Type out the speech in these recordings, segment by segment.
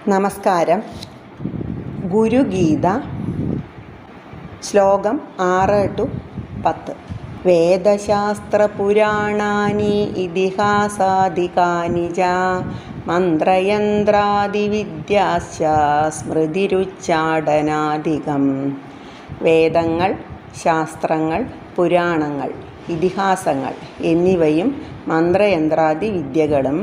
നമസ്കാരം. ഗുരുഗീത ശ്ലോകം 6-10. വേദശാസ്ത്രപുരാണാനി ഇതിഹാസാദികാനി ച മന്ത്രയന്ത്രാദിവിദ്യാശ്ച സ്മൃതിരുച്ചാടനാദികം. വേദങ്ങൾ, ശാസ്ത്രങ്ങൾ, പുരാണങ്ങൾ, ഇതിഹാസങ്ങൾ എന്നിവയും മന്ത്രയന്ത്രാദി വിദ്യകളും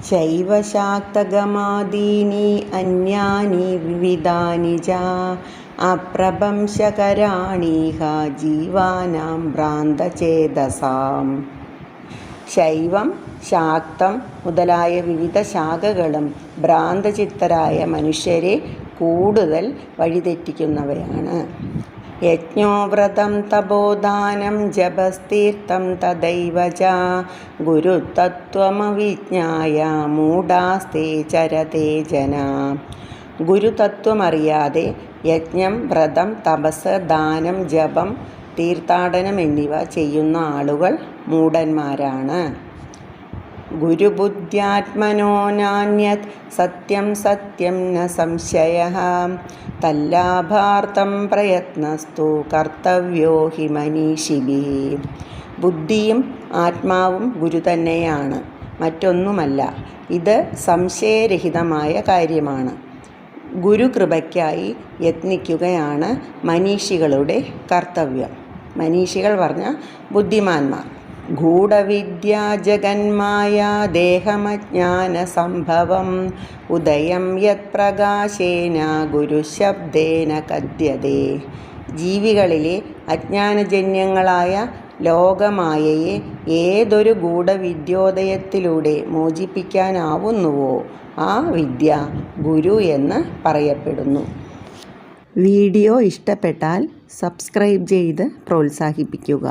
ശൈവശാക്തഗമാദീനി അന്യാനി വിവിധാനി ച അപ്രഭംശകരാണീഹ ജീവാനാം ഭ്രാന്തചേതസാം. ശൈവം, ശാക്തം മുതലായ വിവിധ ശാഖകളും ഭ്രാന്തചിത്തരായ മനുഷ്യരെ കൂടുതൽ വഴിതെറ്റിക്കുന്നവയാണ്. യജ്ഞോവ്രതം തപോദാനം ജപസ്തീർത്ഥം തദൈവ ച ഗുരുതത്വമവിജ്ഞായ മൂഢാസ്തേ ചരതേ ജനാ. ഗുരുതത്വമറിയാതെ യജ്ഞം, വ്രതം, തപസ്, ദാനം, ജപം, തീർത്ഥാടനം എന്നിവ ചെയ്യുന്ന ആളുകൾ മൂഢന്മാരാണ്. ഗുരുബുദ്ധ്യാത്മനോ നാന്യത് സത്യം സത്യം ന സംശയഃ തല്ലാഭാർത്ഥം പ്രയത്നസ്തു കർത്തവ്യോ ഹി മനീഷിഭിഃ. ബുദ്ധിയും ആത്മാവും ഗുരു തന്നെയാണ്, മറ്റൊന്നുമല്ല. ഇത് സംശയരഹിതമായ കാര്യമാണ്. ഗുരുകൃപയ്ക്കായി യത്നിക്കുകയാണ് മനീഷികളുടെ കർത്തവ്യം. മനീഷികൾ പറഞ്ഞ ബുദ്ധിമാന്മാർ. ഗൂഢവിദ്യാ ജഗന്മായ ദേഹമജ്ഞാനസംഭവം ഉദയം യത് പ്രകാശേന ഗുരുശബ്ദേന കദ്യതേ. ജീവികളിലെ അജ്ഞാനജന്യങ്ങളായ ലോകമായയെ ഏതൊരു ഗൂഢവിദ്യോദയത്തിലൂടെ മോചിപ്പിക്കാനാവുന്നുവോ ആ വിദ്യ ഗുരു എന്ന് പറയപ്പെടുന്നു. വീഡിയോ ഇഷ്ടപ്പെട്ടാൽ സബ്സ്ക്രൈബ് ചെയ്ത് പ്രോത്സാഹിപ്പിക്കുക.